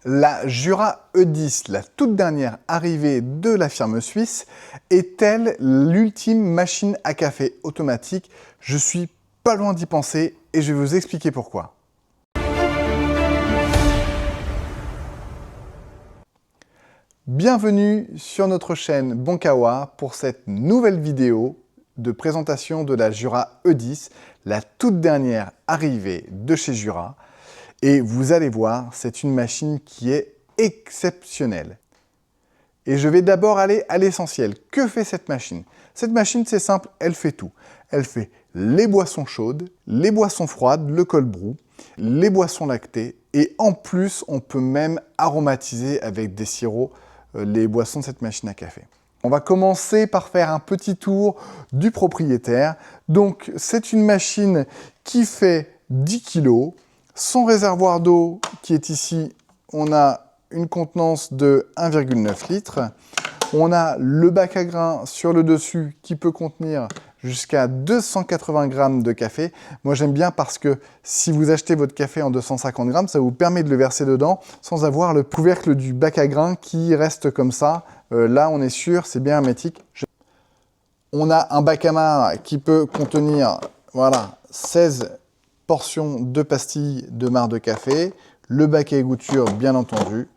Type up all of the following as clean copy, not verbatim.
La Jura E10, la toute dernière arrivée de la firme suisse, est-elle l'ultime machine à café automatique? Je suis pas loin d'y penser et je vais vous expliquer pourquoi. Bienvenue sur notre chaîne Bonkawa pour cette nouvelle vidéo de présentation de la Jura E10, la toute dernière arrivée de chez Jura. Et vous allez voir, c'est une machine qui est exceptionnelle. Et je vais d'abord aller à l'essentiel. Que fait cette machine? Cette machine, c'est simple, elle fait tout. Elle fait les boissons chaudes, les boissons froides, le cold brew, les boissons lactées. Et en plus, on peut même aromatiser avec des sirops les boissons de cette machine à café. On va commencer par faire un petit tour du propriétaire. Donc, c'est une machine qui fait 10 kg. Son réservoir d'eau qui est ici, on a une contenance de 1,9 litres. On a le bac à grains sur le dessus qui peut contenir jusqu'à 280 grammes de café. Moi, j'aime bien parce que si vous achetez votre café en 250 grammes, ça vous permet de le verser dedans sans avoir le couvercle du bac à grains qui reste comme ça. Là, on est sûr, c'est bien hermétique. On a un bac à marc qui peut contenir, voilà, 16 portions de pastilles de marc de café, le bac à égoutture bien entendu.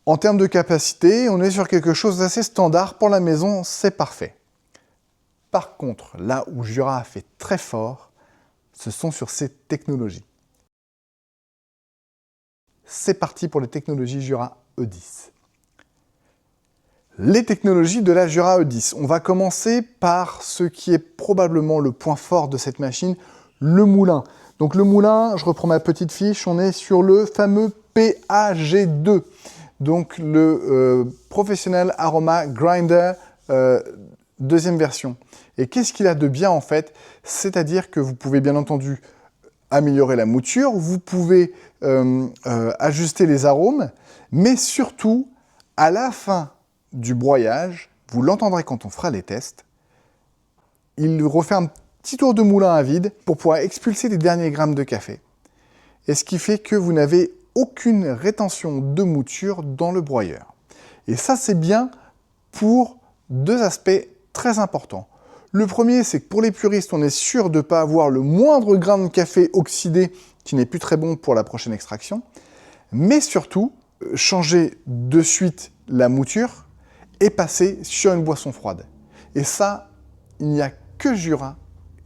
En termes de capacité, on est sur quelque chose d'assez standard pour la maison, c'est parfait. Par contre, là où Jura a fait très fort, ce sont sur ses technologies. C'est parti pour les technologies Jura E10. Les technologies de la Jura E10. On va commencer par ce qui est probablement le point fort de cette machine, le moulin. Donc le moulin, je reprends ma petite fiche, on est sur le fameux PAG2. Donc le Professional Aroma Grinder deuxième version. Et qu'est-ce qu'il a de bien en fait? C'est-à-dire que vous pouvez bien entendu améliorer la mouture, vous pouvez ajuster les arômes, mais surtout, à la fin du broyage, vous l'entendrez quand on fera les tests, il refait un petit tour de moulin à vide pour pouvoir expulser les derniers grammes de café. Et ce qui fait que vous n'avez aucune rétention de mouture dans le broyeur. Et ça, c'est bien pour deux aspects très importants. Le premier, c'est que pour les puristes, on est sûr de ne pas avoir le moindre grain de café oxydé qui n'est plus très bon pour la prochaine extraction. Mais surtout, changer de suite la mouture et passer sur une boisson froide. Et ça, il n'y a que Jura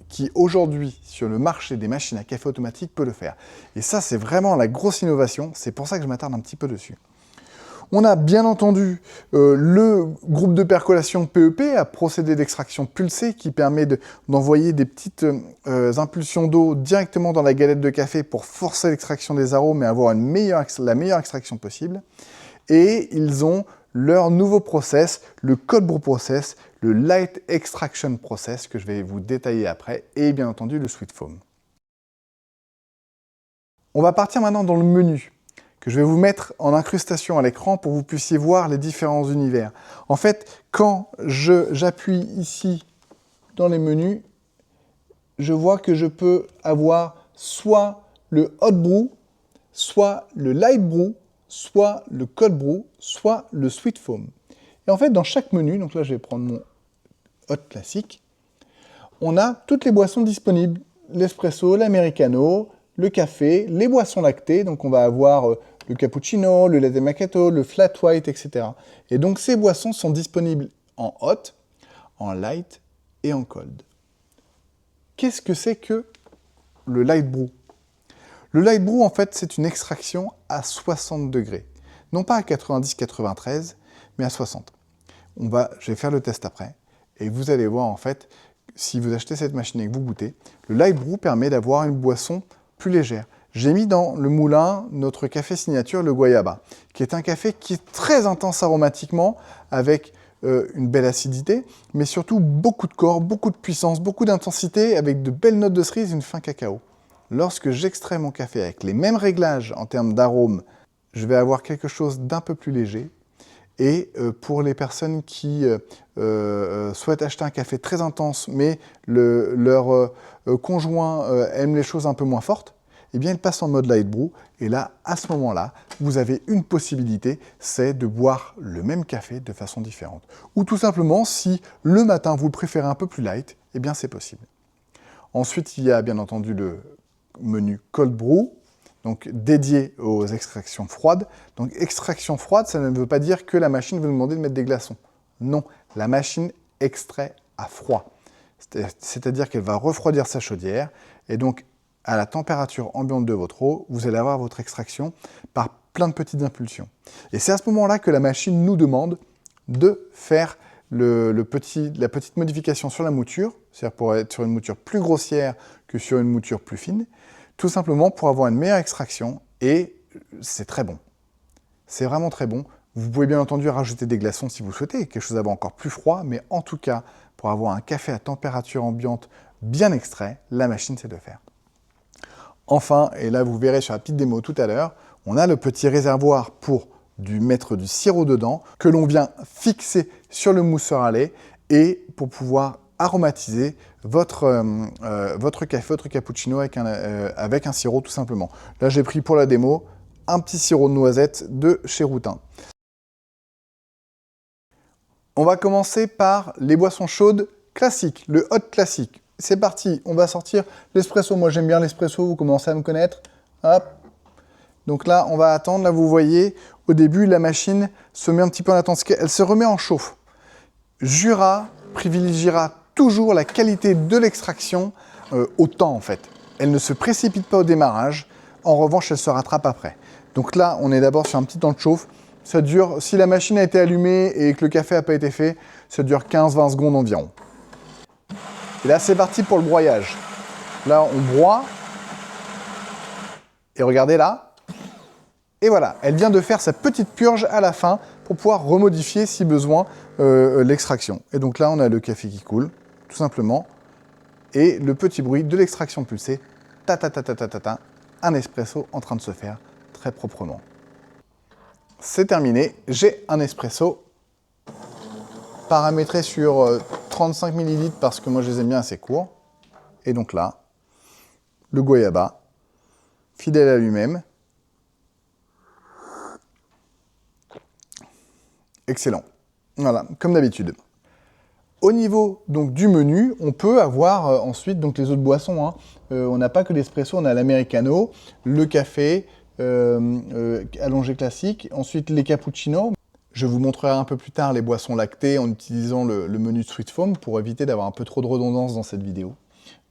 qui aujourd'hui, sur le marché des machines à café automatique, peut le faire. Et ça, c'est vraiment la grosse innovation. C'est pour ça que je m'attarde un petit peu dessus. On a bien entendu le groupe de percolation PEP à procédé d'extraction pulsée qui permet d'envoyer des petites impulsions d'eau directement dans la galette de café pour forcer l'extraction des arômes et avoir la meilleure extraction possible. Et ils ont leur nouveau process, le cold brew process, le light extraction process que je vais vous détailler après et bien entendu le sweet foam. On va partir maintenant dans le menu que je vais vous mettre en incrustation à l'écran pour que vous puissiez voir les différents univers. En fait, quand j'appuie ici dans les menus, je vois que je peux avoir soit le hot brew, soit le light brew, soit le cold brew, soit le sweet foam. Et en fait, dans chaque menu, donc là je vais prendre mon hot classique, on a toutes les boissons disponibles. L'espresso, l'americano, le café, les boissons lactées, donc on va avoir le cappuccino, le latte macchiato, le flat white, etc. Et donc ces boissons sont disponibles en hot, en light et en cold. Qu'est-ce que c'est que le light brew? Le light brew, en fait, c'est une extraction à 60 degrés. Non pas à 90-93, mais à 60. Je vais faire le test après. Et vous allez voir, en fait, si vous achetez cette machine et que vous goûtez, le light brew permet d'avoir une boisson plus légère. J'ai mis dans le moulin notre café signature, le Guayaba, qui est un café qui est très intense aromatiquement, avec une belle acidité, mais surtout beaucoup de corps, beaucoup de puissance, beaucoup d'intensité, avec de belles notes de cerise et une fin cacao. Lorsque j'extrais mon café avec les mêmes réglages en termes d'arôme, je vais avoir quelque chose d'un peu plus léger. Et pour les personnes qui souhaitent acheter un café très intense, mais leur conjoint aime les choses un peu moins fortes, eh bien, il passe en mode light brew. Et là, à ce moment-là, vous avez une possibilité, c'est de boire le même café de façon différente. Ou tout simplement, si le matin, vous le préférez un peu plus light, eh bien, c'est possible. Ensuite, il y a bien entendu le menu cold brew, donc dédié aux extractions froides. Donc, extraction froide, ça ne veut pas dire que la machine va vous demander de mettre des glaçons. Non, la machine extrait à froid. C'est-à-dire qu'elle va refroidir sa chaudière, et donc, à la température ambiante de votre eau, vous allez avoir votre extraction par plein de petites impulsions. Et c'est à ce moment-là que la machine nous demande de faire la petite modification sur la mouture, c'est-à-dire pour être sur une mouture plus grossière que sur une mouture plus fine, tout simplement pour avoir une meilleure extraction, et c'est très bon. C'est vraiment très bon. Vous pouvez bien entendu rajouter des glaçons si vous le souhaitez, quelque chose d'avoir encore plus froid, mais en tout cas, pour avoir un café à température ambiante bien extrait, la machine sait le faire. Enfin, et là vous verrez sur la petite démo tout à l'heure, on a le petit réservoir pour mettre du sirop dedans, que l'on vient fixer sur le mousseur à lait, et pour pouvoir aromatiser votre café, votre cappuccino avec un sirop tout simplement. Là j'ai pris pour la démo un petit sirop de noisette de chez Routin. On va commencer par les boissons chaudes classiques, le hot classique. C'est parti, on va sortir l'espresso. Moi, j'aime bien l'espresso, vous commencez à me connaître. Hop. Donc là, on va attendre. Là, vous voyez, au début, la machine se met un petit peu en attente. Elle se remet en chauffe. Jura privilégiera toujours la qualité de l'extraction au temps, en fait. Elle ne se précipite pas au démarrage. En revanche, elle se rattrape après. Donc là, on est d'abord sur un petit temps de chauffe. Ça dure, si la machine a été allumée et que le café n'a pas été fait, ça dure 15-20 secondes environ. Et là, c'est parti pour le broyage. Là, on broie. Et regardez là. Et voilà, elle vient de faire sa petite purge à la fin pour pouvoir remodifier, si besoin, l'extraction. Et donc là, on a le café qui coule, tout simplement. Et le petit bruit de l'extraction pulsée. Ta ta ta ta ta ta ta. Un espresso en train de se faire très proprement. C'est terminé. J'ai un espresso paramétré sur 35 ml parce que moi je les aime bien assez courts. Et donc là, le guayaba, fidèle à lui-même. Excellent. Voilà, comme d'habitude. Au niveau donc, du menu, on peut avoir ensuite donc, les autres boissons. Hein. On n'a pas que l'espresso, on a l'americano, le café allongé classique, ensuite les cappuccinos. Je vous montrerai un peu plus tard les boissons lactées en utilisant le menu Sweet Foam pour éviter d'avoir un peu trop de redondance dans cette vidéo.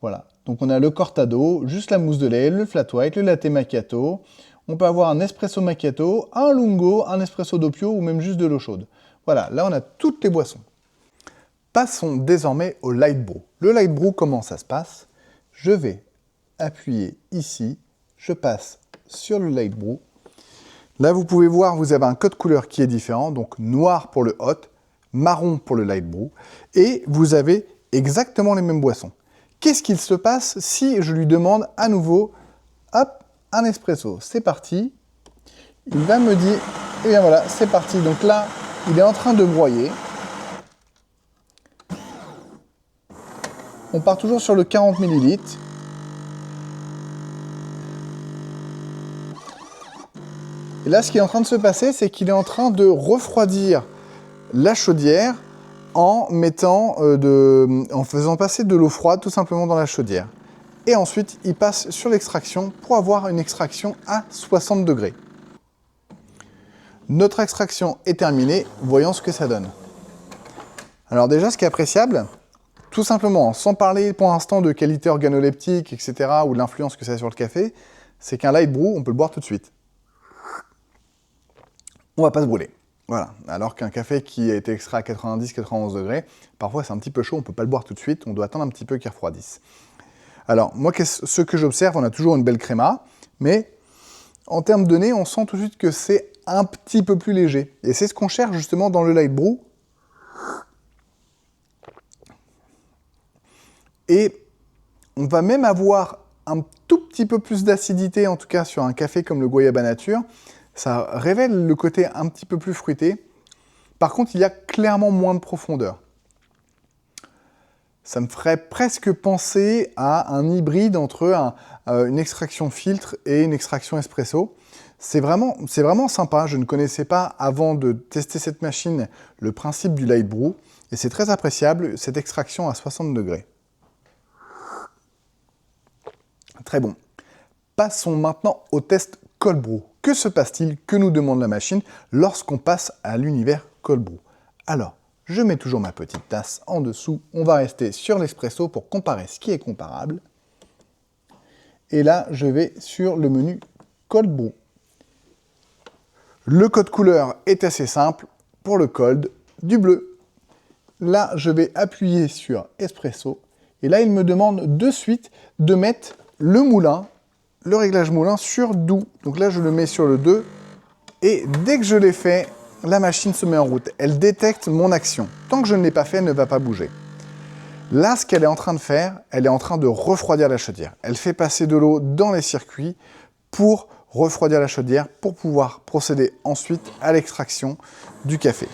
Voilà, donc on a le cortado, juste la mousse de lait, le flat white, le latte macchiato. On peut avoir un espresso macchiato, un lungo, un espresso doppio ou même juste de l'eau chaude. Voilà, là on a toutes les boissons. Passons désormais au light brew. Le light brew, comment ça se passe? Je vais appuyer ici, je passe sur le light brew. Là, vous pouvez voir, vous avez un code couleur qui est différent, donc noir pour le hot, marron pour le light brew, et vous avez exactement les mêmes boissons. Qu'est-ce qu'il se passe si je lui demande à nouveau, hop, un espresso? C'est parti. Il va me dire, et bien voilà, c'est parti. Donc là, il est en train de broyer. On part toujours sur le 40 ml. Et là, ce qui est en train de se passer, c'est qu'il est en train de refroidir la chaudière en faisant passer de l'eau froide tout simplement dans la chaudière. Et ensuite, il passe sur l'extraction pour avoir une extraction à 60 degrés. Notre extraction est terminée, voyons ce que ça donne. Alors déjà, ce qui est appréciable, tout simplement, sans parler pour l'instant de qualité organoleptique, etc., ou de l'influence que ça a sur le café, c'est qu'un light brew, on peut le boire tout de suite. On va pas se brûler. Voilà. Alors qu'un café qui a été extrait à 90-91 degrés, parfois c'est un petit peu chaud, on ne peut pas le boire tout de suite, on doit attendre un petit peu qu'il refroidisse. Alors, moi, ce que j'observe, on a toujours une belle créma, mais en termes de nez, on sent tout de suite que c'est un petit peu plus léger. Et c'est ce qu'on cherche justement dans le light brew. Et on va même avoir un tout petit peu plus d'acidité, en tout cas sur un café comme le Guayaba Nature. Ça révèle le côté un petit peu plus fruité. Par contre, il y a clairement moins de profondeur. Ça me ferait presque penser à un hybride entre une extraction filtre et une extraction espresso. C'est vraiment sympa. Je ne connaissais pas, avant de tester cette machine, le principe du light brew. Et c'est très appréciable, cette extraction à 60 degrés. Très bon. Passons maintenant au test cold brew. Que se passe-t-il? Que nous demande la machine lorsqu'on passe à l'univers cold brew? Alors, je mets toujours ma petite tasse en dessous. On va rester sur l'espresso pour comparer ce qui est comparable. Et là, je vais sur le menu cold brew. Le code couleur est assez simple. Pour le cold, du bleu. Là, je vais appuyer sur espresso. Et là, il me demande de suite de mettre le moulin, le réglage moulin sur doux. Donc là, je le mets sur le 2. Et dès que je l'ai fait, la machine se met en route. Elle détecte mon action. Tant que je ne l'ai pas fait, elle ne va pas bouger. Là, ce qu'elle est en train de faire, elle est en train de refroidir la chaudière. Elle fait passer de l'eau dans les circuits pour refroidir la chaudière, pour pouvoir procéder ensuite à l'extraction du café.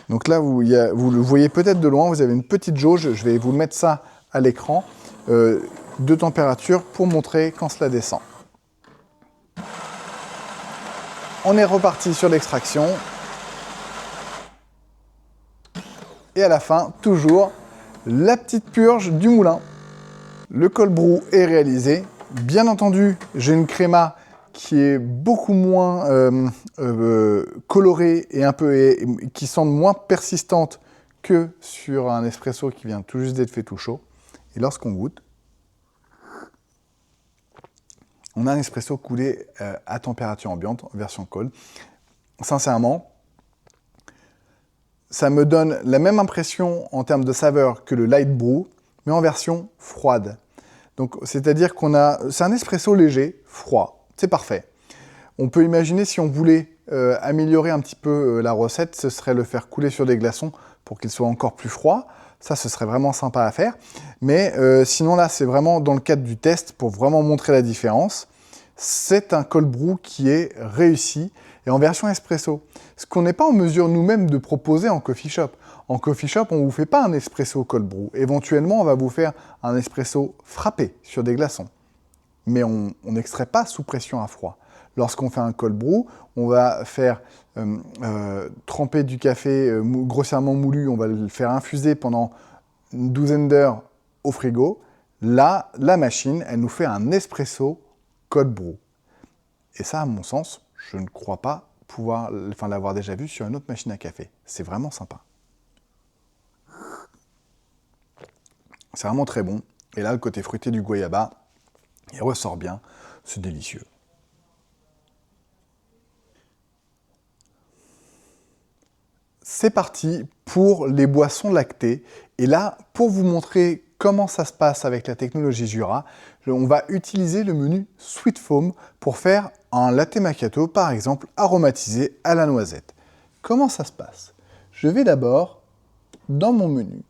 Donc là, vous le voyez peut-être de loin, vous avez une petite jauge. Je vais vous mettre ça à l'écran de température pour montrer quand cela descend. On est reparti sur l'extraction. Et à la fin, toujours, la petite purge du moulin. Le cold brew est réalisé. Bien entendu, j'ai une créma qui est beaucoup moins colorée et qui semble moins persistante que sur un espresso qui vient tout juste d'être fait tout chaud. Et lorsqu'on goûte, on a un espresso coulé à température ambiante, en version cold. Sincèrement, ça me donne la même impression en termes de saveur que le light brew, mais en version froide. Donc, c'est-à-dire c'est un espresso léger, froid. C'est parfait. On peut imaginer, si on voulait améliorer un petit peu la recette, ce serait le faire couler sur des glaçons pour qu'il soit encore plus froid. Ça, ce serait vraiment sympa à faire. Mais sinon, là, c'est vraiment dans le cadre du test pour vraiment montrer la différence. C'est un cold brew qui est réussi et en version espresso. Ce qu'on n'est pas en mesure nous-mêmes de proposer en coffee shop. En coffee shop, on ne vous fait pas un espresso cold brew. Éventuellement, on va vous faire un espresso frappé sur des glaçons. Mais on n'extrait pas sous pression à froid. Lorsqu'on fait un cold brew, on va faire tremper du café grossièrement moulu, on va le faire infuser pendant une douzaine d'heures au frigo. Là, la machine, elle nous fait un espresso cold brew. Et ça, à mon sens, je ne crois pas l'avoir déjà vu sur une autre machine à café. C'est vraiment sympa. C'est vraiment très bon. Et là, le côté fruité du guayaba, il ressort bien. C'est délicieux. C'est parti pour les boissons lactées. Et là, pour vous montrer comment ça se passe avec la technologie Jura, on va utiliser le menu Sweet Foam pour faire un latte macchiato, par exemple, aromatisé à la noisette. Comment ça se passe? Je vais d'abord dans mon menu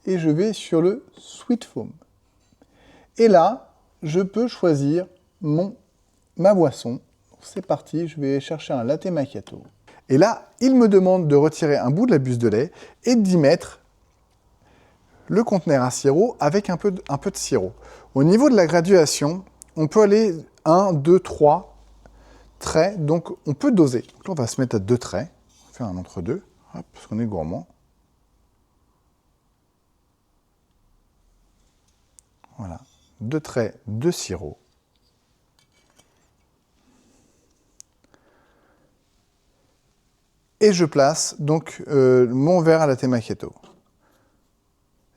et je vais sur le Sweet Foam. Et là, je peux choisir ma boisson. C'est parti, je vais chercher un latte macchiato. Et là, il me demande de retirer un bout de la buse de lait et d'y mettre le conteneur à sirop avec un peu de sirop. Au niveau de la graduation, on peut aller 1, 2, 3 traits, donc on peut doser. Donc là, on va se mettre à 2 traits, on va faire un entre-deux, parce qu'on est gourmand. Voilà, 2 traits de sirop. Et je place donc mon verre à latte macchiato.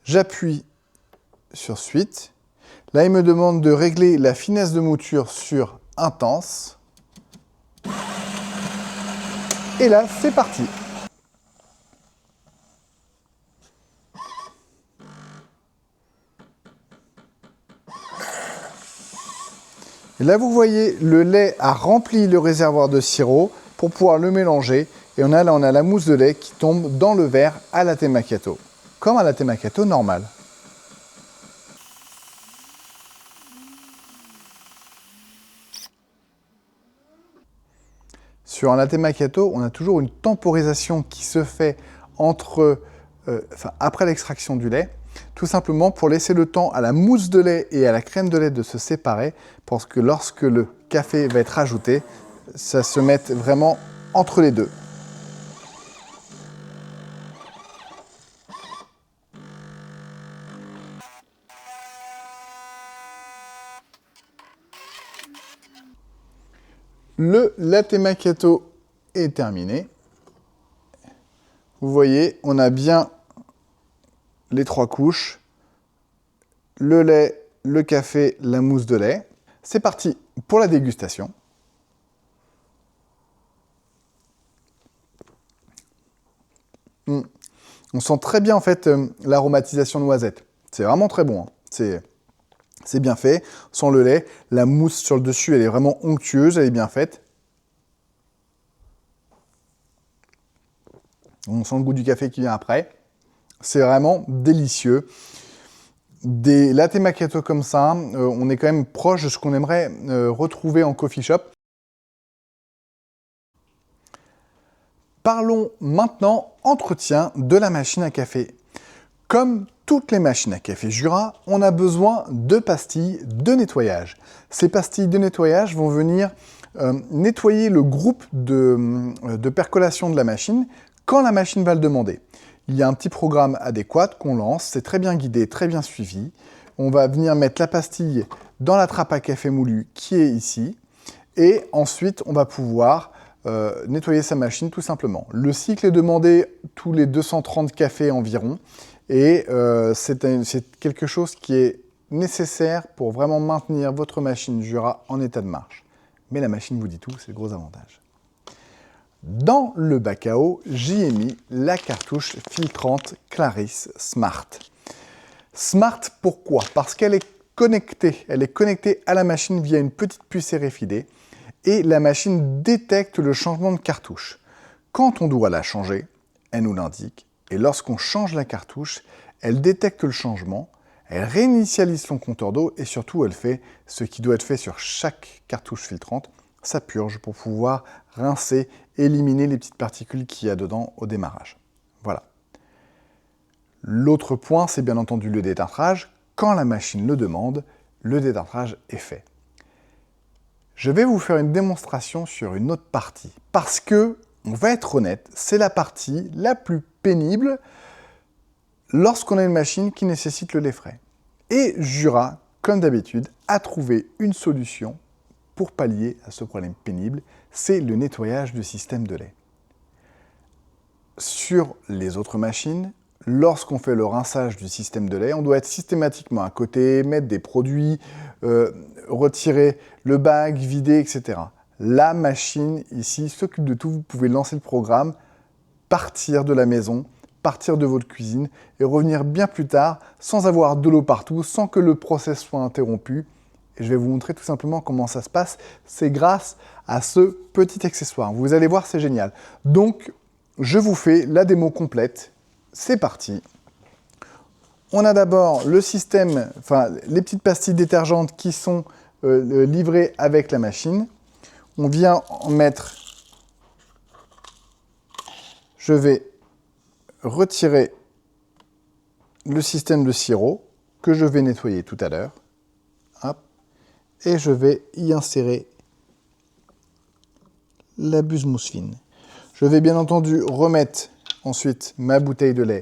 J'appuie sur Suite. Là, il me demande de régler la finesse de mouture sur Intense. Et là, c'est parti. Et là, vous voyez, le lait a rempli le réservoir de sirop pour pouvoir le mélanger. Et on a la mousse de lait qui tombe dans le verre à latte macchiato, comme un latte macchiato normal. Sur un latte macchiato, on a toujours une temporisation qui se fait après l'extraction du lait. tout simplement pour laisser le temps à la mousse de lait et à la crème de lait de se séparer, parce que lorsque le café va être ajouté, ça se mette vraiment entre les deux. Le latte macchiato est terminé. Vous voyez, on a bien les 3 couches. Le lait, le café, la mousse de lait. C'est parti pour la dégustation. On sent très bien en fait l'aromatisation noisette. C'est vraiment très bon. Hein. C'est bien fait. On sent le lait. La mousse sur le dessus, elle est vraiment onctueuse, elle est bien faite. On sent le goût du café qui vient après. C'est vraiment délicieux. Des latte macchiato comme ça, on est quand même proche de ce qu'on aimerait retrouver en coffee shop. Parlons maintenant entretien de la machine à café. Comme toutes les machines à café Jura, on a besoin de pastilles de nettoyage. Ces pastilles de nettoyage vont venir nettoyer le groupe de percolation de la machine quand la machine va le demander. Il y a un petit programme adéquat qu'on lance, c'est très bien guidé, très bien suivi. On va venir mettre la pastille dans la trappe à café moulu qui est ici. Et ensuite, on va pouvoir nettoyer sa machine tout simplement. Le cycle est demandé tous les 230 cafés environ. Et c'est quelque chose qui est nécessaire pour vraiment maintenir votre machine Jura en état de marche. Mais la machine vous dit tout, c'est le gros avantage. Dans le bac à eau, j'y ai mis la cartouche filtrante Clarisse Smart. Smart, pourquoi? Parce qu'elle est connectée à la machine via une petite puce RFID et la machine détecte le changement de cartouche. Quand on doit la changer, elle nous l'indique et lorsqu'on change la cartouche, elle détecte le changement, elle réinitialise son compteur d'eau et surtout elle fait ce qui doit être fait sur chaque cartouche filtrante, ça purge pour pouvoir rincer, éliminer les petites particules qu'il y a dedans au démarrage. Voilà. L'autre point, c'est bien entendu le détartrage. Quand la machine le demande, le détartrage est fait. Je vais vous faire une démonstration sur une autre partie, parce que, on va être honnête, c'est la partie la plus pénible lorsqu'on a une machine qui nécessite le lait frais. Et Jura, comme d'habitude, a trouvé une solution pour pallier à ce problème pénible, c'est le nettoyage du système de lait. Sur les autres machines, lorsqu'on fait le rinçage du système de lait, on doit être systématiquement à côté, mettre des produits, retirer le bag, vider, etc. La machine ici s'occupe de tout, vous pouvez lancer le programme, partir de la maison, partir de votre cuisine et revenir bien plus tard sans avoir de l'eau partout, sans que le process soit interrompu. Et je vais vous montrer tout simplement comment ça se passe. C'est grâce à ce petit accessoire. Vous allez voir, c'est génial. Donc, je vous fais la démo complète. C'est parti. On a d'abord le système, enfin les petites pastilles détergentes qui sont livrées avec la machine. On vient en mettre. Je vais retirer le système de sirop que je vais nettoyer tout à l'heure. Et je vais y insérer la buse mousse fine. Je vais bien entendu remettre ensuite ma bouteille de lait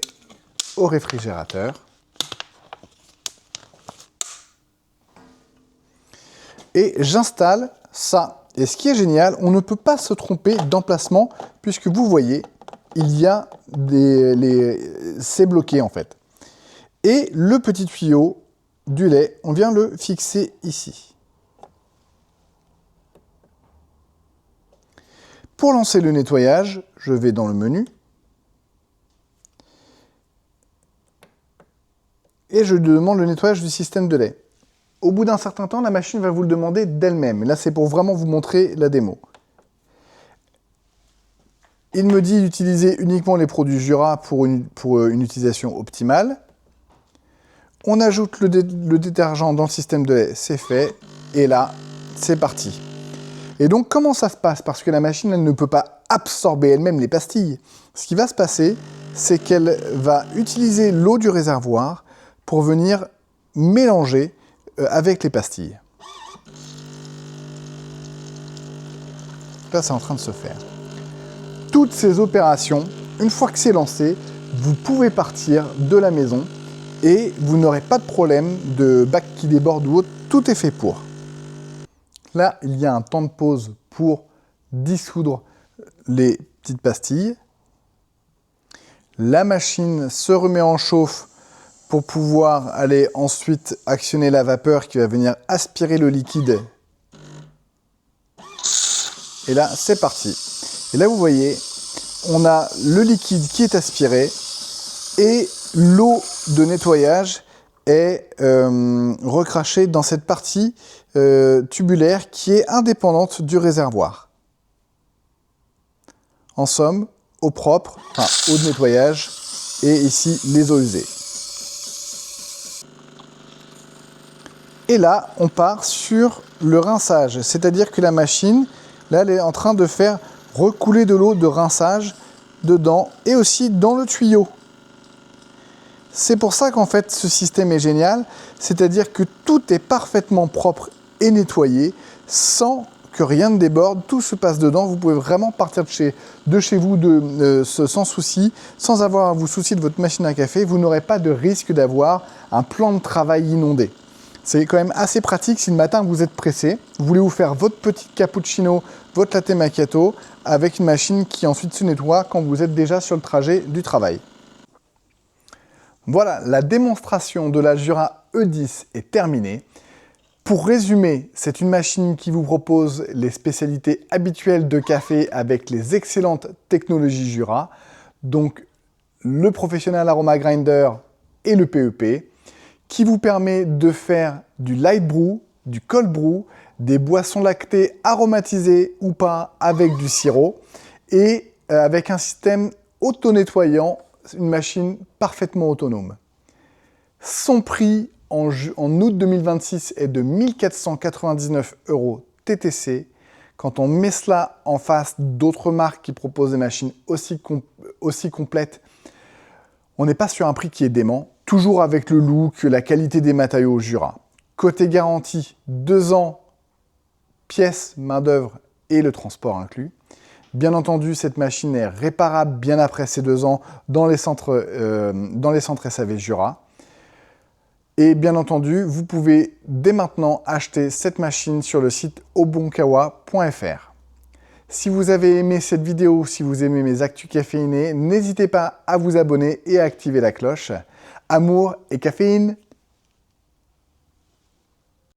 au réfrigérateur. Et j'installe ça. Et ce qui est génial, on ne peut pas se tromper d'emplacement puisque vous voyez, il y a c'est bloqué en fait. Et le petit tuyau du lait, on vient le fixer ici. Pour lancer le nettoyage, je vais dans le menu et je demande le nettoyage du système de lait. Au bout d'un certain temps, la machine va vous le demander d'elle-même. Là, c'est pour vraiment vous montrer la démo. Il me dit d'utiliser uniquement les produits Jura pour une utilisation optimale. On ajoute le détergent dans le système de lait, c'est fait. Et là, c'est parti. Et donc, comment ça se passe? Parce que la machine, elle ne peut pas absorber elle-même les pastilles. Ce qui va se passer, c'est qu'elle va utiliser l'eau du réservoir pour venir mélanger avec les pastilles. Là, c'est en train de se faire. Toutes ces opérations, une fois que c'est lancé, vous pouvez partir de la maison et vous n'aurez pas de problème de bac qui déborde ou autre. Tout est fait pour. Là, il y a un temps de pause pour dissoudre les petites pastilles. La machine se remet en chauffe pour pouvoir aller ensuite actionner la vapeur qui va venir aspirer le liquide. Et là, c'est parti. Et là, vous voyez, on a le liquide qui est aspiré et l'eau de nettoyage est recrachée dans cette partie tubulaire qui est indépendante du réservoir. En somme, eau propre, enfin eau de nettoyage et ici les eaux usées. Et là, on part sur le rinçage, c'est-à-dire que la machine, là, elle est en train de faire recouler de l'eau de rinçage dedans et aussi dans le tuyau. C'est pour ça qu'en fait, ce système est génial, c'est-à-dire que tout est parfaitement propre et nettoyé sans que rien ne déborde, tout se passe dedans. Vous pouvez vraiment partir de chez vous sans souci, sans avoir à vous soucier de votre machine à café. Vous n'aurez pas de risque d'avoir un plan de travail inondé. C'est quand même assez pratique si le matin vous êtes pressé, vous voulez vous faire votre petit cappuccino, votre latte macchiato avec une machine qui ensuite se nettoie quand vous êtes déjà sur le trajet du travail. Voilà, la démonstration de la Jura E10 est terminée. Pour résumer, c'est une machine qui vous propose les spécialités habituelles de café avec les excellentes technologies Jura, donc le Professional Aroma Grinder et le PEP, qui vous permet de faire du light brew, du cold brew, des boissons lactées aromatisées ou pas avec du sirop, et avec un système auto-nettoyant, une machine parfaitement autonome. Son prix en août 2026 est de 1499 € TTC. Quand on met cela en face d'autres marques qui proposent des machines aussi complètes, on n'est pas sur un prix qui est dément, toujours avec le look, la qualité des matériaux Jura. Côté garantie, 2 ans, pièces, main-d'œuvre et le transport inclus. Bien entendu, cette machine est réparable bien après ces 2 ans dans les centres SAV Jura. Et bien entendu, vous pouvez dès maintenant acheter cette machine sur le site obonkawa.fr. Si vous avez aimé cette vidéo, si vous aimez mes actus caféinés, n'hésitez pas à vous abonner et à activer la cloche. Amour et caféine,